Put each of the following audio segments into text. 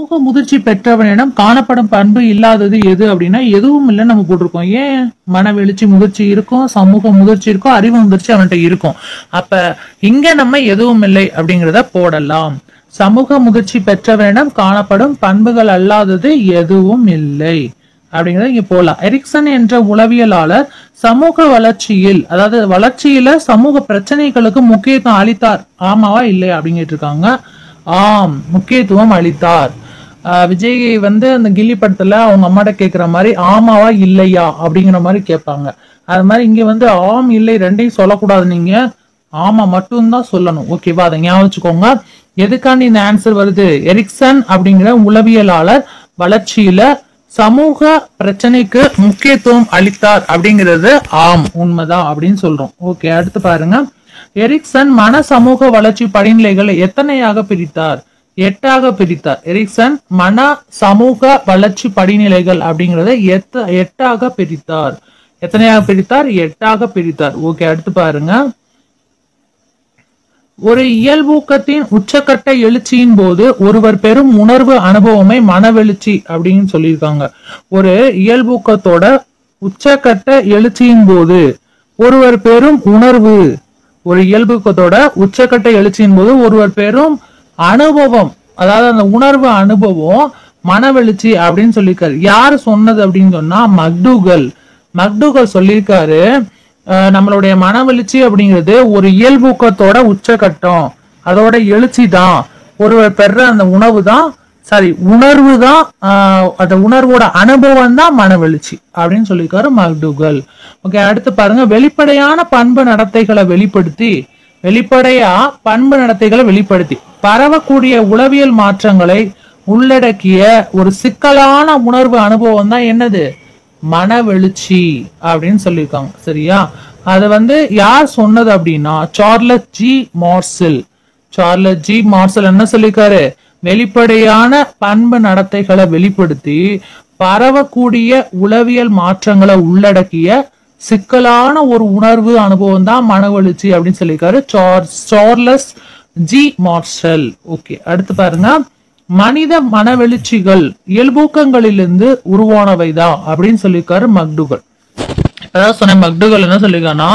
சமூக முதிர்ச்சி பெற்றவனிடம் காணப்படும் பண்பு இல்லாதது எது அப்படின்னா எதுவும் இல்லை நம்ம போட்டிருக்கோம். ஏன்? மனவெழுச்சி முதிர்ச்சி இருக்கும், சமூக முதிர்ச்சி இருக்கும், அறிவு முதிர்ச்சி அவன்கிட்ட இருக்கும். அப்ப இங்க நம்ம எதுவும் இல்லை அப்படிங்கிறத போடலாம். சமூக முதிர்ச்சி பெற்றவனிடம் காணப்படும் பண்புகள் அல்லாதது எதுவும் இல்லை அப்படிங்கறத இங்க போடலாம். எரிக்சன் என்ற உளவியலாளர் சமூக வளர்ச்சியில், அதாவது வளர்ச்சியில சமூக பிரச்சனைகளுக்கு முக்கியத்துவம் அளித்தார். ஆமாவா இல்லையா அப்படிங்கிட்டு இருக்காங்க. ஆம், முக்கியத்துவம் அளித்தார். விஜய் அந்த கில்லி படத்துல அவங்க அம்மாட்ட கேக்குற மாதிரி ஆமாவா இல்லையா அப்படிங்கிற மாதிரி கேட்பாங்க. அது மாதிரி இங்க ஆம் இல்லை ரெண்டையும் சொல்லக்கூடாது, நீங்க ஆமா மட்டும்தான் சொல்லணும். ஓகேவா? அதை ஞாபகம் வச்சுக்கோங்க. எதுக்காண்டி இந்த ஆன்சர் வருது? எரிக்சன் அப்படிங்கிற உளவியலாளர் வளர்ச்சியில சமூக பிரச்சனைக்கு முக்கியத்துவம் அளித்தார் அப்படிங்கிறது ஆம், உண்மைதான் அப்படின்னு சொல்றோம். ஓகே, அடுத்து பாருங்க. எரிக்சன் மன சமூக வளர்ச்சி படிநிலைகளை எத்தனையாக பிரித்தார்? 8ஆக பிரித்தார். எரிக்சன் மன சமூக வளர்ச்சி படிநிலைகள் அப்படிங்கறத 8ஆக பிரித்தார். எத்தனையாக பிரித்தார்? 8ஆக பிரித்தார். ஓகே, அடுத்து பாருங்க. ஒரு இயல்பூக்கத்தின் உச்சக்கட்ட எழுச்சியின் போது ஒருவர் பெரும் உணர்வு அனுபவமே மனவெழுச்சி அப்படின்னு சொல்லியிருக்காங்க. ஒரு இயல்பூக்கத்தோட உச்சக்கட்ட எழுச்சியின் போது ஒருவர் பெரும் உணர்வு, ஒரு இயல்பூக்கத்தோட உச்சக்கட்ட எழுச்சியின் போது ஒருவர் பெரும் அனுபவம், அதாவது அந்த உணர்வு அனுபவம் மனவெழுச்சி அப்படின்னு சொல்லியிருக்காரு. யாரு சொன்னது அப்படின்னு சொன்னா மக்டூகல் சொல்லியிருக்காரு. நம்மளுடைய மனவெழுச்சி அப்படிங்கிறது ஒரு இயல்பூக்கத்தோட உச்சகட்டம், அதோட எழுச்சி தான், ஒருவர் பெற அந்த உணர்வு தான் அந்த உணர்வோட அனுபவம் தான் மனவெழுச்சி அப்படின்னு சொல்லியிருக்காரு மக்டூகல். ஓகே, அடுத்து பாருங்க. வெளிப்படையா பண்பு நடத்தைகளை வெளிப்படுத்தி பரவக்கூடிய உளவியல் மாற்றங்களை உள்ளடக்கிய ஒரு சிக்கலான உணர்வு அனுபவம் தான் என்னது? மனவெழுச்சி அப்படின்னு சொல்லியிருக்காங்க. சரியா? அது யார் சொன்னது அப்படின்னா சார்லஸ் ஜி மார்சல் என்ன சொல்லியிருக்காரு? வெளிப்படையான பண்பு நடத்தைகளை வெளிப்படுத்தி பரவக்கூடிய உளவியல் மாற்றங்களை உள்ளடக்கிய சிக்கலான ஒரு உணர்வு அனுபவம் தான் மனவெழுச்சி அப்படின்னு சொல்லியிருக்காரு சார்லஸ் ஜி மார்சல். ஓகே, அடுத்து பாருங்க. மனித மனவெழுச்சிகள் இயல்பூக்கங்களிலிருந்து உருவானவைதான் அப்படின்னு சொல்லியிருக்காரு மக்டூகல். அதாவது சொன்ன மக்டூகல் என்ன சொல்லிருக்காங்கன்னா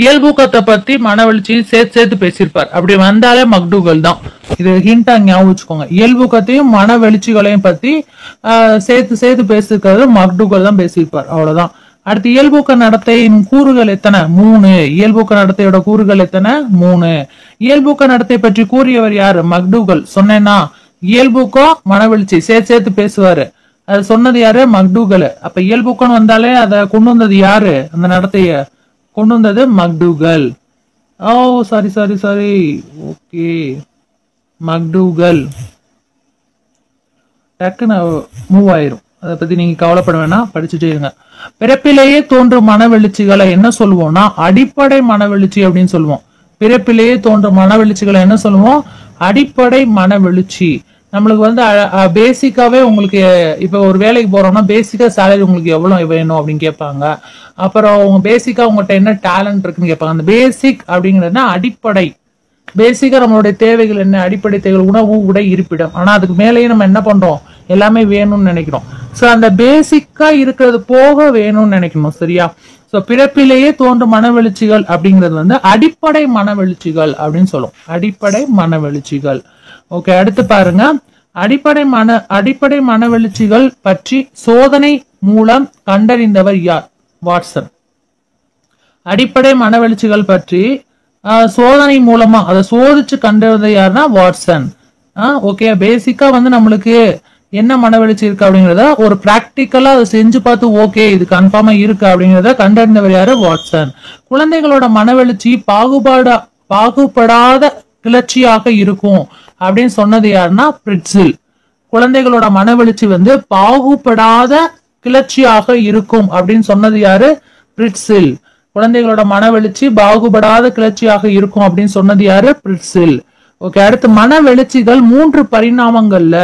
இயல்பூக்கத்தை பத்தி மனவெழுச்சியும் சேர்த்து பேசியிருப்பார். அப்படி வந்தாலே மக்டூகல் தான். இது ஹிண்டா ஞாபகம் வச்சுக்கோங்க. இயல்பூக்கத்தையும் மனவெழுச்சிகளையும் பத்தி சேர்த்து பேசியிருக்கிறது மக்டூகல் தான் பேசியிருப்பார். அவ்வளவுதான். அடுத்து இயல்பூக்க நடத்தையின் கூறுகள் எத்தனை? 3. இயல்பூக்க நடத்தையோட கூறுகள் எத்தனை? 3. இயல்பூக்க நடத்தை பற்றி கூறியவர் யாரு? மக்டூகல். சொன்னேன்னா இயல்பூக்கம் மனவெழுச்சி சேர்த்து பேசுவாரு. அது சொன்னது யாரு? மக்டூகல். அப்ப இயல்பூக்கம் வந்தாலே அதை கொண்டு வந்தது யாரு? அந்த நடத்தைய கொண்டு வந்தது மக்டூகல். ஓ சாரி. ஓகே, மக்டூகல் டக்குன்னு மூவ் ஆயிரும். அதை பத்தி நீங்க கவலைப்பட வேணாம், படிச்சுட்டே இருங்க. பிறப்பிலேயே தோன்றும் மனவெழுச்சிகளை என்ன சொல்லுவோம்னா அடிப்படை மனவெழுச்சி அப்படின்னு சொல்லுவோம். பிறப்பிலேயே தோன்றும் மனவெழுச்சிகளை என்ன சொல்லுவோம்? அடிப்படை மனவெழுச்சி. நம்மளுக்கு பேசிக்காவே உங்களுக்கு இப்ப ஒரு வேலைக்கு போறோம்னா பேசிக்கா சேலரி உங்களுக்கு எவ்வளவு வேணும் அப்படின்னு கேட்பாங்க. அப்புறம் உங்க பேசிக்கா உங்கள்கிட்ட என்ன டேலண்ட் இருக்குன்னு கேட்பாங்க. அந்த பேசிக் அப்படிங்கிறது அடிப்படை. பேசிக்கா நம்மளுடைய தேவைகள் என்ன? அடிப்படை தேவைகள் உணவு, உடை, இருப்பிடம். ஆனா அதுக்கு மேலேயே நம்ம என்ன பண்றோம்? எல்லாமே வேணும்னு நினைக்கிறோம். சோ அந்த பேசிக்கா இருக்கிறது போக வேணும்னு நினைக்கணும். சரியா? சோ பிறப்பிலேயே தோன்றும் மனவெழுச்சிகள் அப்படிங்கிறது அடிப்படை மனவெழுச்சிகள் அப்படின்னு சொல்லும். அடிப்படை மனவெழுச்சிகள். ஓகே, அடுத்து பாருங்க. அடிப்படை மனவெழுச்சிகள் பற்றி சோதனை மூலம் கண்டறிந்தவர் யார்? வாட்சன். அடிப்படை மனவெழுச்சிகள் பற்றி சோதனை மூலமா அதை சோதிச்சு கண்டறிந்தது யாருன்னா வாட்சன். ஓகே, பேசிக்கா நம்மளுக்கு என்ன மனவெழுச்சி இருக்கு அப்படிங்கறத ஒரு பிராக்டிக்கலா அதை செஞ்சு பார்த்து ஓகே இது கன்ஃபார்மா இருக்கு அப்படிங்கறத கண்டறிந்தவர் யாரு? வாட்சன். குழந்தைகளோட மனவெழுச்சி பாகுபடாத கிளர்ச்சியாக இருக்கும் அப்படின்னு சொன்னது யாருன்னா பிரிட்சில். குழந்தைகளோட மனவெழுச்சி பாகுபடாத கிளர்ச்சியாக இருக்கும் அப்படின்னு சொன்னது யாரு? பிரிட்சில். குழந்தைகளோட மனவெழுச்சி பாகுபடாத கிளர்ச்சியாக இருக்கும் அப்படின்னு சொன்னது யாரு? பிரிட்சில். ஓகே, அடுத்து மனவெழுச்சிகள் 3 பரிணாமங்கள்ல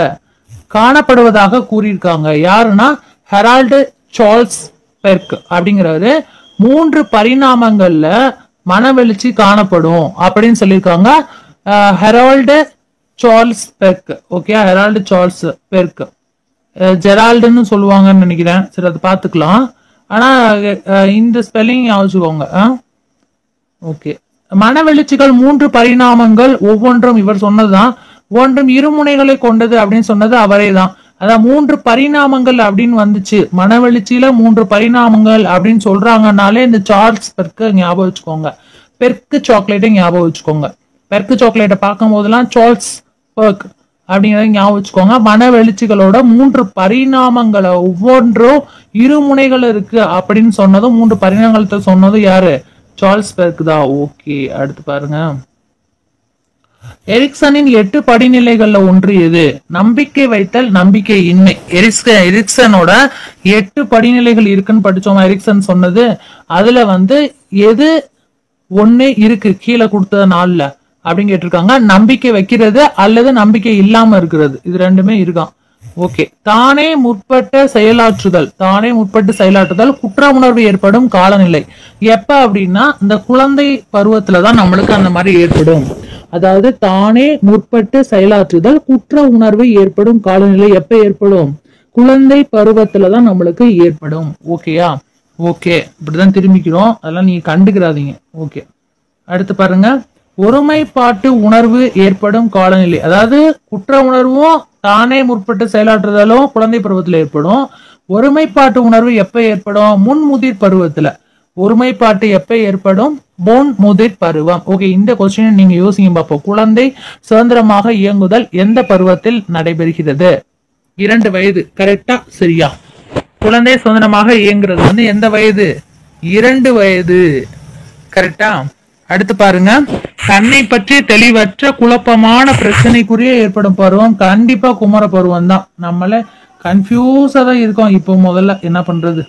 காணப்படுவதாக கூறியிருக்காங்க. யாருன்னா ஹெரால்டு சார்ல்ஸ் பெர்க் அப்படிங்கிறவரு 3 பரிணாமங்கள்ல மனவெழுச்சி காணப்படும் அப்படின்னு சொல்லியிருக்காங்க. Harold Charles Berg. Okay, Harold Charles Berg, ஜெரால்டுன்னு சொல்லுவாங்கன்னு நினைக்கிறேன். சரி, அது பார்த்துக்கலாம். ஆனா இந்த ஸ்பெல்லிங் யோசிச்சுக்கோங்க. ஓகே, மனவெழுச்சிகள் 3 பரிணாமங்கள், ஒவ்வொன்றும் இவர் சொன்னதுதான். ஒவ்வொன்றும் இருமுனைகளை கொண்டது அப்படின்னு சொன்னது அவரே தான். அதான் 3 பரிணாமங்கள் அப்படின்னு வந்துச்சு. மனவெழுச்சியில 3 பரிணாமங்கள் அப்படின்னு சொல்றாங்கனாலே இந்த சார்ல்ஸ் பெர்க் ஞாபகம் வச்சுக்கோங்க. பெர்க் சாக்லேட்டை ஞாபகம் வச்சுக்கோங்க. பெர்க் சாக்லேட்டை பார்க்கும் போதெல்லாம் சார்ல்ஸ் பெர்க் அப்படிங்கறத ஞாபகம் வச்சுக்கோங்க. மனவெழுச்சிகளோட 3 பரிணாமங்களை, ஒவ்வொன்றும் இருமுனைகள் இருக்கு அப்படின்னு சொன்னதும் 3 பரிணாமங்களை சொன்னதும் யாரு? சார்ல்ஸ் பெர்க் தான். ஓகே, அடுத்து பாருங்க. எரிக்சனின் 8 படிநிலைகள்ல ஒன்று எது? நம்பிக்கை வைத்தல், நம்பிக்கை இன்மை. எரிக்சனோட 8 படிநிலைகள் இருக்குன்னு படிச்சோமா? எரிக்சன் சொன்னது. அதுல எது ஒண்ணு இருக்கு கீழே கொடுத்த நாள்ல அப்படின்னு கேட்டிருக்காங்க. நம்பிக்கை வைக்கிறது அல்லது நம்பிக்கை இல்லாம இருக்கிறது, இது ரெண்டுமே இருக்கான். ஓகே, தானே முற்பட்ட செயலாற்றுதல். தானே முற்பட்டு செயலாற்றுதல் குற்ற உணர்வு ஏற்படும் காலநிலை எப்ப அப்படின்னா இந்த குழந்தை பருவத்துலதான் நம்மளுக்கு அந்த மாதிரி ஏற்படும். அதாவது தானே முற்பட்டு செயலாற்றுதல் குற்ற உணர்வு ஏற்படும் காலநிலை எப்ப ஏற்படும்? குழந்தை பருவத்துலதான் நம்மளுக்கு ஏற்படும். ஓகேயா? ஓகே, இப்படிதான் திரும்பிக்கிறோம், அதெல்லாம் நீங்க கண்டுக்கிறாதீங்க. ஓகே, அடுத்து பாருங்க. ஒருமைப்பாட்டு உணர்வு ஏற்படும் காலநிலை. அதாவது குற்ற உணர்வும் தானே முற்பட்டு செயலாற்றுதலும் குழந்தை பருவத்துல ஏற்படும். ஒருமைப்பாட்டு உணர்வு எப்ப ஏற்படும்? முன்முதிர் பருவத்துல. ஒருமைப்பாட்டு எப்ப ஏற்படும்? முன்முதிர் பருவம். ஓகே, இந்த கொஸ்டின் நீங்க யோசிங்க பார்ப்போம். குழந்தை சுதந்திரமாக இயங்குதல் எந்த பருவத்தில் நடைபெறுகிறது? 2 வயது. கரெக்டா? சரியா? குழந்தை சுதந்திரமாக இயங்குறது எந்த வயது? 2 வயது. கரெக்டா? அடுத்து பாருங்க. தன்னை பற்றி தெளிவற்ற குழப்பமான பிரச்சனைக்குரிய ஏற்படும் பருவம் கண்டிப்பா குமர பருவம் தான். நம்மள கன்ஃபியூஸா தான் இருக்கோம். இப்போ முதல்ல என்ன பண்றது?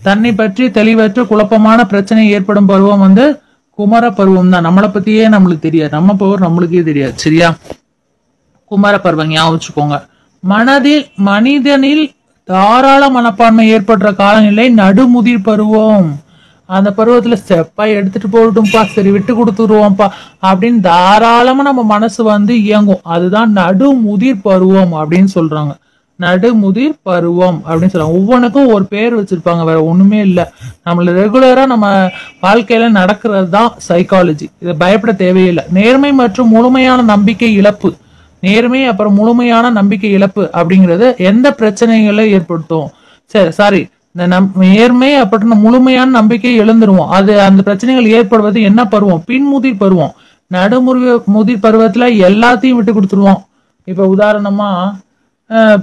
தன்னை பற்றி தெளிவற்ற குழப்பமான பிரச்சனை ஏற்படும் பருவம் குமர பருவம் தான். நம்மளை பத்தியே நம்மளுக்கு தெரியாது, நம்ம பவர் நம்மளுக்கே தெரியாது. சரியா? குமர பருவம் ஞாபகம் வச்சுக்கோங்க. மனிதனில் தாராள மனப்பான்மை ஏற்படுற காலநிலை நடுமுதிர் பருவம். அந்த பருவத்துல ஸ்டெப்பா எடுத்துட்டு போகட்டும்பா, சரி விட்டு கொடுத்துருவோம்ப்பா அப்படின்னு தாராளமா நம்ம மனசு இயங்கும். அதுதான் நடுமுதிர் பருவம் அப்படின்னு சொல்றாங்க. நடுமுதிர் பருவம் அப்படின்னு சொல்றாங்க. ஒவ்வொன்றுக்கும் ஒரு பேர் வச்சிருப்பாங்க, வேற ஒண்ணுமே இல்லை. நம்மள ரெகுலரா நம்ம வாழ்க்கையில நடக்கிறது தான் சைக்காலஜி. இதை பயப்பட தேவையில்லை. நேர்மை மற்றும் முழுமையான நம்பிக்கை இழப்பு. நேர்மை அப்புறம் முழுமையான நம்பிக்கை இழப்பு அப்படிங்கிறது எந்த பிரச்சனைகளை ஏற்படுத்தும்? சாரி, இந்த நேர்மை அப்படின்னு முழுமையான நம்பிக்கை இழந்துருவோம். அது அந்த பிரச்சனைகள் ஏற்படுவது என்ன பருவம்? பின்முதிர் பருவம். முதிர் பருவத்துல எல்லாத்தையும் விட்டு கொடுத்துருவோம். இப்ப உதாரணமா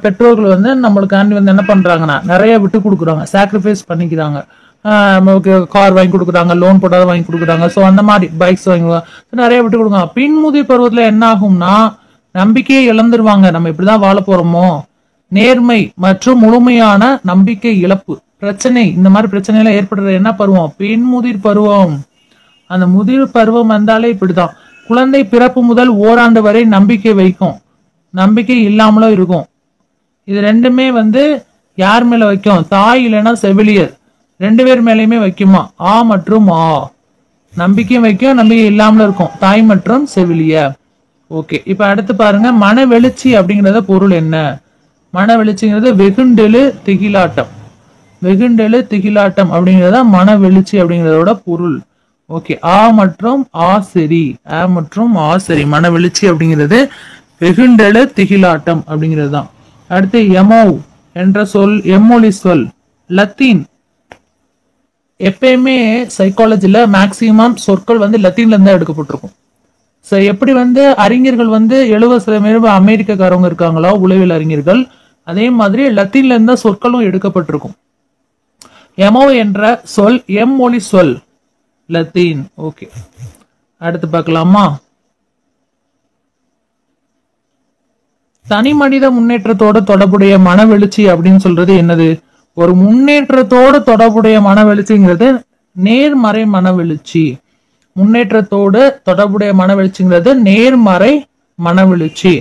பெற்றோர்கள் நம்மளுக்காண்டி என்ன பண்றாங்கன்னா நிறைய விட்டு கொடுக்குறாங்க, சாக்ரிஃபைஸ் பண்ணிக்கிறாங்க. நமக்கு கார் வாங்கி கொடுக்குறாங்க, லோன் போட்டாத வாங்கி கொடுக்குறாங்க. ஸோ அந்த மாதிரி பைக்ஸ் வாங்கி நிறைய விட்டு கொடுக்குறாங்க. பின்முதிர் பருவத்துல என்ன ஆகும்னா நம்பிக்கையை இழந்துருவாங்க. நம்ம இப்படிதான் வாழ போறோமோ. நேர்மை மற்றும் முழுமையான நம்பிக்கை இழப்பு பிரச்சனை, இந்த மாதிரி பிரச்சனை எல்லாம் ஏற்படுறது என்ன பருவம்? பின்முதிர் பருவம். அந்த முதிர் பருவம் வந்தாலே இப்படிதான். குழந்தை பிறப்பு முதல் ஓராண்டு வரை நம்பிக்கை வைக்கும், நம்பிக்கை இல்லாமலும் இருக்கும். இது ரெண்டுமே யார் மேல வைக்கும்? தாய் இல்லைன்னா செவிலியர், 2 பேர் மேலயுமே வைக்குமா? ஆ மற்றும் ஆ. நம்பிக்கையும் வைக்கும், நம்பிக்கை இல்லாமலும் இருக்கும். தாய் மற்றும் செவிலியர். ஓகே, இப்ப அடுத்து பாருங்க. மன வெளிச்சி அப்படிங்கறத பொருள் என்ன? மன வெளிச்சிங்கிறது வெகுண்டெழு திகிலாட்டம். வெகுண்டெழு திகிலாட்டம் அப்படிங்கறத மன வெளிச்சி அப்படிங்கறதோட பொருள். ஓகே, ஆ மற்றும் ஆ சரி. ஆ மற்றும் ஆ சரி. மன வெளிச்சி அப்படிங்கிறது வெகுண்டெழு திகிலாட்டம் அப்படிங்கிறது தான். அடுத்து எமோ என்ற சொல் எம்மொழி சொல், லத்தீன். எப்பயுமே சைக்காலஜில மேக்சிமம் சொற்கள் லத்தீன்ல இருந்தா எடுக்கப்பட்டிருக்கும். எப்படி அறிஞர்கள் 70% அமெரிக்காரவங்க இருக்காங்களோ உளவியல் அறிஞர்கள், அதே மாதிரி லத்தீன்ல இருந்த சொற்களும் எடுக்கப்பட்டிருக்கும். எமோ என்ற சொல் எம்மொழி சொல், லத்தீன். ஓகே, அடுத்து பார்க்கலாமா? தனி மனித முன்னேற்றத்தோட தொடர்புடைய மனவெழுச்சி அப்படின்னு சொல்றது என்னது? ஒரு முன்னேற்றத்தோடு தொடர்புடைய மனவெழுச்சிங்கிறது நேர்மறை மனவெழுச்சி. முன்னேற்றத்தோடு தொடர்புடைய மனவெழுச்சிங்கிறது நேர்மறை மனவெழுச்சி.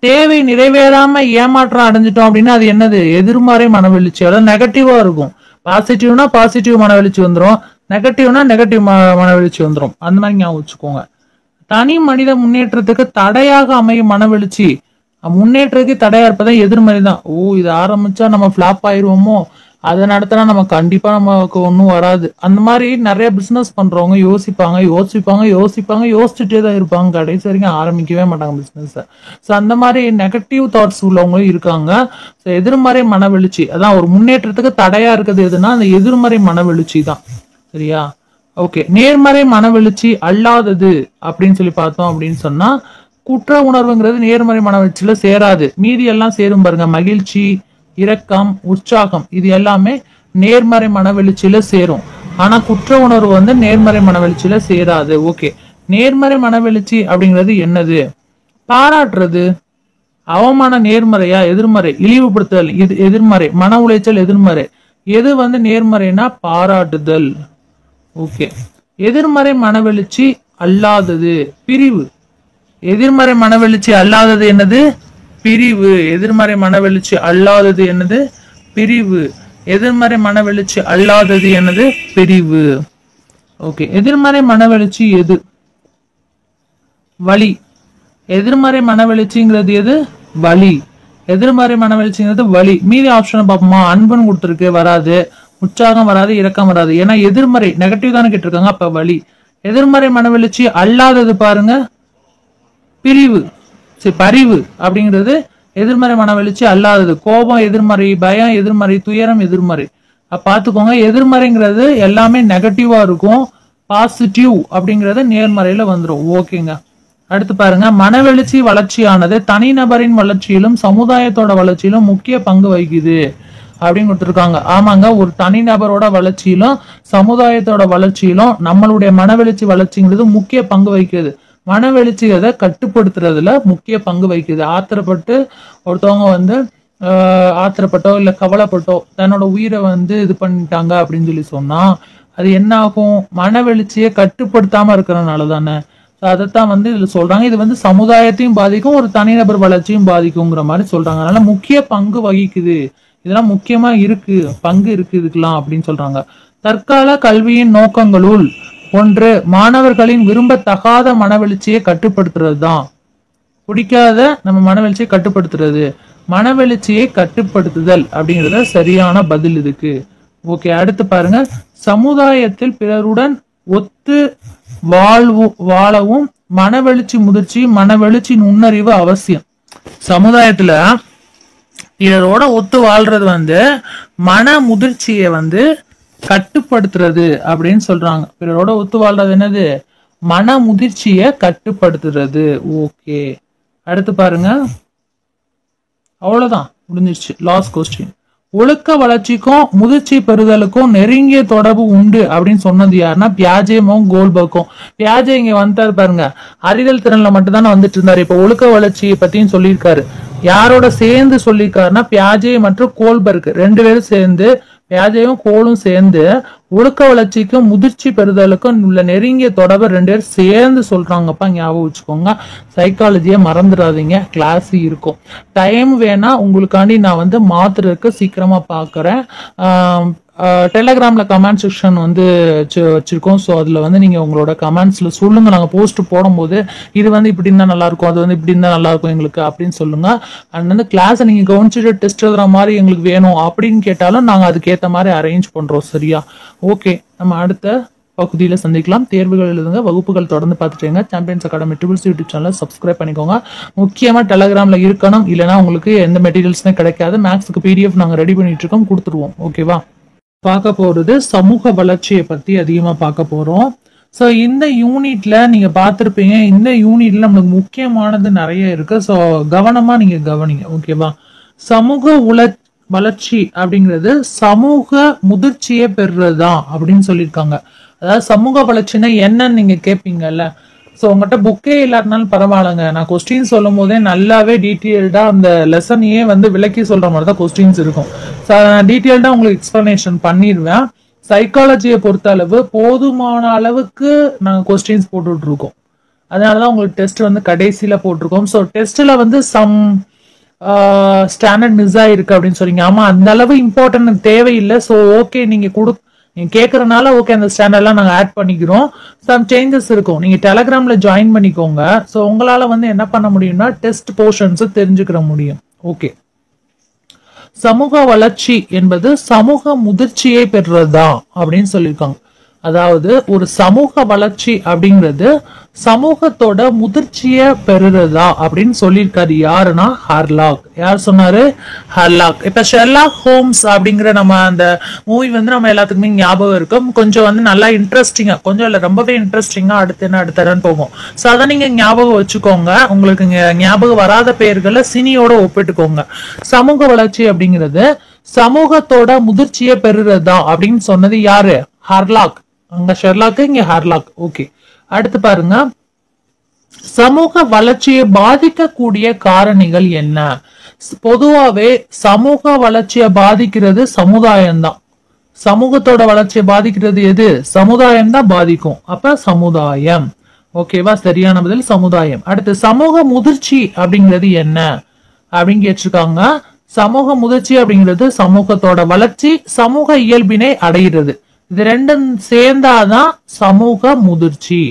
தேவை நிறைவேறாம ஏமாற்றம் அடைஞ்சிட்டோம் அப்படின்னா அது என்னது? எதிர்மறை மனவெழுச்சி. அதாவது நெகட்டிவா இருக்கும். பாசிட்டிவ்னா பாசிட்டிவ் மனவெழுச்சி வந்துடும், நெகட்டிவ்னா நெகட்டிவ் மனவெழுச்சி வந்துடும். அந்த மாதிரி ஞாபகம் வச்சுக்கோங்க. தனி மனித முன்னேற்றத்துக்கு தடையாக அமையும் மனவெழுச்சி. முன்னேற்றத்துக்கு தடையா இருப்பதான் எதிர்மறை தான். இது ஆரம்பிச்சா நம்ம பிளாப் ஆயிருவோமோ, அதை நடத்தினா நம்ம கண்டிப்பா நமக்கு ஒன்றும் வராது. அந்த மாதிரி நிறைய பிசினஸ் பண்றவங்க யோசிச்சுட்டே தான் இருப்பாங்க, கடைசி வரைக்கும் ஆரம்பிக்கவே மாட்டாங்க பிசினஸ். ஸோ அந்த மாதிரி நெகட்டிவ் தாட்ஸ் உள்ளவங்களும் இருக்காங்க. ஸோ எதிர்மறை மனவெழுச்சி அதான் ஒரு முன்னேற்றத்துக்கு தடையா இருக்குது எதுனா அந்த எதிர்மறை மனவெழுச்சி தான். சரியா? ஓகே. நேர்மறை மனவெழுச்சி அல்லாதது அப்படின்னு சொல்லி பார்த்தோம் அப்படின்னு சொன்னா, குற்ற உணர்வுங்கிறது நேர்மறை மனவெழுச்சியில சேராது. மீதி எல்லாம் சேரும் பாருங்க. மகிழ்ச்சி, இரக்கம், உற்சாகம் இது எல்லாமே நேர்மறை மனவெழுச்சியில சேரும். ஆனா குற்ற உணர்வு வந்து நேர்மறை மனவெழுச்சியில சேராது. ஓகே. நேர்மறை மனவெழுச்சி அப்படிங்கிறது என்னது? பாராட்டுறது. அவமான நேர்மறையா? எதிர்மறை. இழிவுபடுத்துதல் இது எதிர்மறை. மன உளைச்சல் எதிர்மறை. எது வந்து நேர்மறைனா பாராட்டுதல். ஓகே. எதிர்மறை மனவெழுச்சி அல்லாதது பிரிவு. எதிர்மறை மனவெழுச்சி அல்லாதது என்னது? பிரிவு. எதிர்மறை மனவெழுச்சி அல்லாதது என்னது? பிரிவு. எதிர்மறை மனவெழுச்சி அல்லாதது என்னது? பிரிவு. ஓகே. எதிர்மறை மனவெழுச்சி எது? வலி. எதிர்மறை மனவெழுச்சிங்கிறது எது? வலி. எதிர்மறை மனவெழுச்சிங்கிறது வலி. மீதி ஆப்ஷன் பார்ப்போமா? அன்புன்னு கொடுத்துருக்கு, வராது. உற்சாகம் வராது, இரக்கம் வராது. ஏன்னா எதிர்மறை நெகட்டிவ் தானே கேட்டிருக்காங்க, அப்ப வலி. எதிர்மறை மனவெழுச்சி அல்லாதது பாருங்க, பிரிவு. பரிவு அப்படிங்கிறது எதிர்மறை மனவெழுச்சி அல்லாதது. கோபம் எதிர்மறை, பயம் எதிர்மறை, துயரம் எதிர்மறை. பாத்துக்கோங்க, எதிர்மறைங்கிறது எல்லாமே நெகட்டிவா இருக்கும். பாசிட்டிவ் அப்படிங்கறது நேர்மறையில வந்துடும். ஓகேங்க. அடுத்து பாருங்க, மனவெழுச்சி வளர்ச்சியானது தனிநபரின் வளர்ச்சியிலும் சமுதாயத்தோட வளர்ச்சியிலும் முக்கிய பங்கு வகிக்குது அப்படின்னு கொடுத்துருக்காங்க. ஆமாங்க, ஒரு தனிநபரோட வளர்ச்சியிலும் சமுதாயத்தோட வளர்ச்சியிலும் நம்மளுடைய மனவெழுச்சி வளர்ச்சிங்கிறது முக்கிய பங்கு வகிக்குது. மனவெழுச்சி அதை கட்டுப்படுத்துறதுல முக்கிய பங்கு வகிக்குது. ஆத்திரப்பட்டு ஒருத்தவங்க வந்து ஆத்திரப்பட்டோ இல்ல கவலைப்பட்டோ தன்னோட உயிரை வந்து இது பண்ணிட்டாங்க அப்படின்னு சொல்லி சொன்னா அது என்ன ஆகும்? மனவெழுச்சியை கட்டுப்படுத்தாம இருக்கிறதுனால தானே. அதைத்தான் வந்து இதுல சொல்றாங்க. இது வந்து சமுதாயத்தையும் பாதிக்கும், ஒரு தனிநபர் வளர்ச்சியும் பாதிக்குங்கிற மாதிரி சொல்றாங்க. அதனால முக்கிய பங்கு வகிக்குது, இதெல்லாம் முக்கியமா இருக்கு, பங்கு இருக்கு இதுக்கெல்லாம் அப்படின்னு சொல்றாங்க. தற்கால கல்வியின் நோக்கங்களுள் ஒன்று மாணவர்களின் விரும்பத்தகாத மனவெழுச்சியை கட்டுப்படுத்துறது தான். பிடிக்காத நம்ம மனவெழுச்சியை கட்டுப்படுத்துறது. மனவெழுச்சியை கட்டுப்படுத்துதல் அப்படிங்கறத சரியான பதில் இதுக்கு. ஓகே. அடுத்து பாருங்க, சமுதாயத்தில் பிறருடன் ஒத்து வாழவும் மனவெழுச்சி முதிர்ச்சி, மனவெழுச்சி நுண்ணறிவு அவசியம். சமுதாயத்துல பிறரோட ஒத்து வாழ்றது வந்து மன முதிர்ச்சியை வந்து கட்டுப்படுத்துறது அப்படின்னு சொல்றாங்க. பிறரோட ஒத்து வாழ்றது என்னது? மன முதிர்ச்சியை கட்டுப்படுத்துறது. ஓகே. அடுத்து பாருங்க, அவ்வளவுதான், முடிஞ்சிருச்சு. Last question. ஒழுக்க வளர்ச்சிக்கும் முதிர்ச்சி பெறுதலுக்கும் நெருங்கிய தொடர்பு உண்டு அப்படின்னு சொன்னது யாருன்னா பியாஜேவும் கோல்பர்க்கும். பியாஜே இங்க வந்துட்டாரு பாருங்க, அறிதல் திறன்ல மட்டும் தானே வந்துட்டு இருந்தாரு. இப்ப ஒழுக்க வளர்ச்சியை பத்தியும் சொல்லியிருக்காரு. யாரோட சேர்ந்து சொல்லியிருக்காருன்னா பியாஜே மற்றும் கோல்பர்க் ரெண்டு பேரும் சேர்ந்து, பியாஜேயும் கோலும் சேர்ந்து ஒழுக்க வளர்ச்சிக்கும் முதிர்ச்சி பெறுதலுக்கும் உள்ள நெருங்கிய தொடர்பு ரெண்டு பேரும் சேர்ந்து சொல்றாங்கப்பா, ஞாபகம் வச்சுக்கோங்க. சைக்காலஜியை மறந்துடாதீங்க, கிளாஸ் இருக்கும். டைம் வேணா உங்களுக்காண்டி நான் வந்து மாத்துறதுக்கு சீக்கிரமா பாக்குறேன். டெலகிராம்ல கமெண்ட் செக்ஷன் வந்து வச்சிருக்கோம். ஸோ அதுல வந்து நீங்க உங்களோட கமெண்ட்ஸ்ல சொல்லுங்க. நாங்க போஸ்ட் போடும்போது இது வந்து இப்படி இருந்தா நல்லா இருக்கும், அது வந்து இப்படி இருந்தா நல்லா இருக்கும் எங்களுக்கு அப்படின்னு சொல்லுங்க. அண்ட் வந்து கிளாஸை நீங்க கவனிச்சுட்டு டெஸ்ட் எழுதுற மாதிரி எங்களுக்கு வேணும் அப்படின்னு கேட்டாலும் நாங்க அதுக்கேற்ற மாதிரி அரேஞ்ச் பண்றோம். சரியா? ஓகே. நம்ம அடுத்த பகுதியில சந்திக்கலாம். தேர்வுகள் எழுதுங்க, வகுப்புகள் தொடர்ந்து பார்த்துட்டேங்க. Champions academy triples YouTube channel subscribe பண்ணிக்கோங்க. முக்கியமா டெலகிராம்ல இருக்கணும், இல்லைன்னா உங்களுக்கு எந்த மெட்டீரியல்ஸுமே கிடைக்காது. மேக்ஸுக்கு பிடிஎஃப் நாங்க ரெடி பண்ணிட்டு இருக்கோம், கொடுத்துருவோம். ஓகேவா? பார்க்க போறது சமூக வளர்ச்சியை பத்தி அதிகமா பார்க்க போறோம். ஸோ இந்த யூனிட்ல நீங்க பார்த்துருப்பீங்க, இந்த யூனிட்ல நம்மளுக்கு முக்கியமானது நிறைய இருக்கு. ஸோ கவனமா நீங்க கவனிங்க. ஓகேவா? சமூக வளர்ச்சி அப்படிங்கிறது சமூக முதிர்ச்சியை பெறுறதுதான் அப்படின்னு சொல்லியிருக்காங்க. அதாவது சமூக வளர்ச்சின்னா என்னன்னு நீங்க கேட்பீங்கல்ல. ஸோ உங்கள்கிட்ட புக்கே இல்லாட்டினாலும் பரவாயில்லைங்க, நான் கொஸ்டின் சொல்லும் போதே நல்லாவே டீட்டெயில்டா அந்த லெசனையே வந்து விளக்கி சொல்ற மாதிரி தான் கொஸ்டின்ஸ் இருக்கும். ஸோ நான் டீட்டெயில்டா உங்களுக்கு எக்ஸ்பிளனேஷன் பண்ணிடுவேன். சைக்காலஜியை பொறுத்த அளவு போதுமான அளவுக்கு நாங்கள் கொஸ்டின்ஸ் போட்டுட்டு இருக்கோம். அதனாலதான் உங்களுக்கு டெஸ்ட் வந்து கடைசியில போட்டிருக்கோம். ஸோ டெஸ்ட்ல வந்து சம் ஸ்டாண்டர்ட் மிஸ் ஆயிருக்கு அப்படின்னு சொல்றீங்க. ஆமா, அந்த அளவு இம்பார்ட்டன்ட் தேவையில்லை. ஸோ ஓகே, நீங்க நீங்க கேக்குறதுனால ஓகே அந்த ஸ்டாண்டர்ட்லாம் நாங்க ஆட் பண்ணிக்கிறோம். சம் சேஞ்சஸ் இருக்கும். நீங்க டெலகிராம்ல ஜாயின் பண்ணிக்கோங்க. ஸோ உங்களால வந்து என்ன பண்ண முடியும்னா டெஸ்ட் போர்ஷன்ஸ் தெரிஞ்சுக்கிற முடியும். ஓகே, சமூக வளர்ச்சி என்பது சமூக முதிர்ச்சியை பெறுறதா அப்படின்னு சொல்லியிருக்காங்க. அதாவது ஒரு சமூக வளர்ச்சி அப்படிங்கிறது சமூகத்தோட முதிர்ச்சிய பெறுறதா அப்படின்னு சொல்லியிருக்காரு. யாருன்னா ஹர்லாக். யார் சொன்னாரு? ஹர்லாக். இப்ப ஷெர்லாக் ஹோம்ஸ் அப்படிங்கிற நம்ம அந்த மூவி வந்து நம்ம எல்லாத்துக்குமே ஞாபகம் இருக்கும். கொஞ்சம் வந்து நல்லா இன்ட்ரெஸ்டிங்கா, கொஞ்சம் இல்ல ரொம்பவே இன்ட்ரெஸ்டிங்கா அடுத்த போகும். ஸோ அதை நீங்க ஞாபகம் வச்சுக்கோங்க. உங்களுக்கு ஞாபகம் வராத பெயர்களை சினியோட ஒப்பிட்டுக்கோங்க. சமூக வளர்ச்சி அப்படிங்கிறது சமூகத்தோட முதிர்ச்சியை பெறுறதா அப்படின்னு சொன்னது யாரு? ஹர்லாக். அங்க ஷெர்லாக், இங்க ஹர்லாக். ஓகே, அடுத்து பாருங்க, சமூக வளர்ச்சியை பாதிக்கக்கூடிய காரணிகள் என்ன? பொதுவாவே சமூக வளர்ச்சியை பாதிக்கிறது சமுதாயம் தான். சமூகத்தோட வளர்ச்சியை பாதிக்கிறது எது? சமுதாயம் தான் பாதிக்கும். அப்ப சமுதாயம். ஓகேவா? சரியான பதில் சமுதாயம். அடுத்து சமூக முதிர்ச்சி அப்படிங்கிறது என்ன அப்படின்னு கேட்டிருக்காங்க. சமூக முதிர்ச்சி அப்படிங்கிறது சமூகத்தோட வளர்ச்சி, சமூக இயல்பினை அடைகிறது. இது ரெண்டும் சேர்ந்தாதான் சமூக முதிர்ச்சி.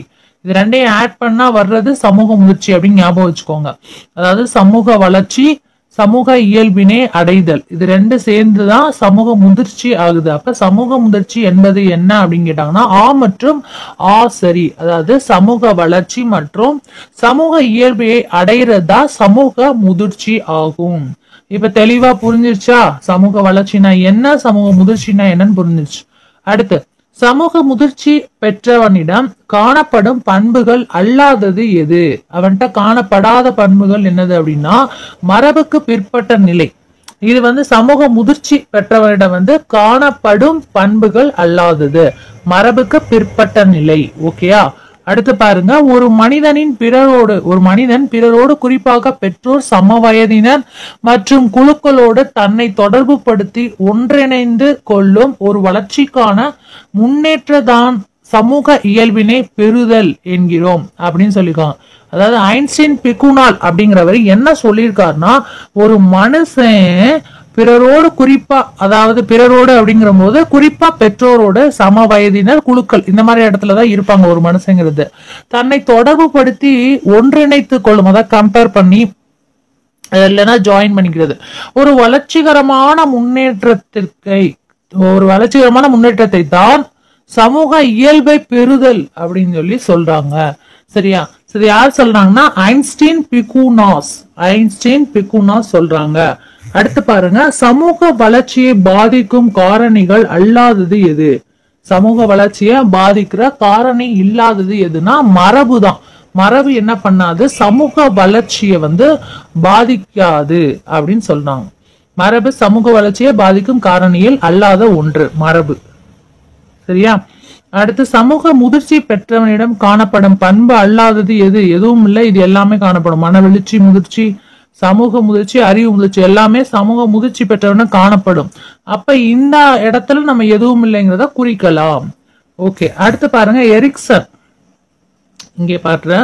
இது ரெண்டையும் ஆட் பண்ணா வர்றது சமூக முதிர்ச்சி அப்படின்னு ஞாபகம் வச்சுக்கோங்க. அதாவது சமூக வளர்ச்சி, சமூக இயல்பினை அடைதல், இது ரெண்டு சேர்ந்துதான் சமூக முதிர்ச்சி ஆகுது. அப்ப சமூக முதிர்ச்சி என்பது என்ன அப்படின்னு கேட்டாங்கன்னா ஆ மற்றும் ஆ சரி. அதாவது சமூக வளர்ச்சி மற்றும் சமூக இயல்பை அடைகிறதா சமூக முதிர்ச்சி ஆகும். இப்ப தெளிவா புரிஞ்சிருச்சா? சமூக வளர்ச்சினா என்ன, சமூக முதிர்ச்சினா என்னன்னு புரிஞ்சிருச்சு. அடுத்து, சமூக முதிர்ச்சி பெற்றவனிடம் காணப்படும் பண்புகள் அல்லாதது எது? அவன்கிட்ட காணப்படாத பண்புகள் என்னது அப்படின்னா மரபுக்கு பிற்பட்ட நிலை. இது வந்து சமூக முதிர்ச்சி பெற்றவனிடம் வந்து காணப்படும் பண்புகள் அல்லாதது, மரபுக்கு பிற்பட்ட நிலை. ஓகேயா? அடுத்து பாருங்க, ஒரு மனிதன் பிறரோடு குறிப்பாக பெற்றோர், சம வயதினர் மற்றும் குழுக்களோடு தன்னை தொடர்பு படுத்தி ஒன்றிணைந்து கொள்ளும் ஒரு வளர்ச்சிக்கான முன்னேற்றதான் சமூக இயல்பினை பெறுதல் என்கிறோம் அப்படின்னு சொல்லியிருக்காங்க. அதாவது ஐன்ஸ்டீன் பிகுனால் அப்படிங்கிறவர் என்ன சொல்லியிருக்காருன்னா, ஒரு மனுஷன் பிறரோடு குறிப்பா, அதாவது பிறரோடு அப்படிங்கிற போது குறிப்பா பெற்றோரோட, சம வயதினர், குழுக்கள், இந்த மாதிரி இடத்துலதான் இருப்பாங்க ஒரு மனுஷங்கிறது. தன்னை தொடர்பு படுத்தி ஒன்றிணைத்து கொள்ளும், அதாவது கம்பேர் பண்ணி இல்லைன்னா ஜாயின் பண்ணிக்கிறது. ஒரு வளர்ச்சிகரமான முன்னேற்றத்தை தான் சமூக இயல்பை பெறுதல் அப்படின்னு சொல்லி சொல்றாங்க. சரியா? சரி, யார் சொல்றாங்கன்னா ஐன்ஸ்டீன் பிகுனாஸ் சொல்றாங்க. அடுத்து பாருங்க, சமூக வளர்ச்சியை பாதிக்கும் காரணிகள் அல்லாதது எது? சமூக வளர்ச்சியை பாதிக்கிற காரணி இல்லாதது எதுனா மரபு தான். மரபு என்ன பண்ணாது? சமூக வளர்ச்சியை வந்து பாதிக்காது அப்படின்னு சொல்றாங்க. மரபு சமூக வளர்ச்சியை பாதிக்கும் காரணியில் அல்லாத ஒன்று, மரபு. சரியா? அடுத்து, சமூக முதிர்ச்சி பெற்றவனிடம் காணப்படும் பண்பு அல்லாதது எது? எதுவும் இல்லை, இது எல்லாமே காணப்படும். மனவெழுச்சி, முதிர்ச்சி, சமூக முதிர்ச்சி, அறிவு முதிர்ச்சி எல்லாமே சமூக முதிர்ச்சி பெற்றவன காணப்படும். அப்ப இந்த இடத்துல நம்ம எதுவும் இல்லைங்கிறத குறிக்கலாம். ஓகே, அடுத்து பாருங்க, எரிக்சன். இங்கே பாருங்க,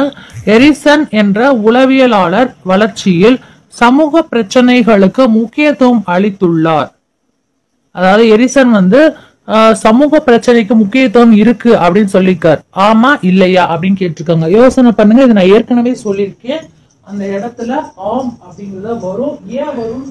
எரிக்சன் என்ற உளவியலாளர் வளர்ச்சியில் சமூக பிரச்சனைகளுக்கு முக்கியத்துவம் அளித்துள்ளார். அதாவது எரிக்சன் வந்து சமூக பிரச்சனைக்கு முக்கியத்துவம் இருக்கு அப்படின்னு சொல்லியிருக்காரு. ஆமா இல்லையா அப்படின்னு கேட்டிருக்காங்க. யோசனை பண்ணுங்க. இது நான் ஏற்கனவே சொல்லியிருக்கேன். அந்த இடத்துல ஆம் அப்படிங்கறத வரும். ஏன் வரும்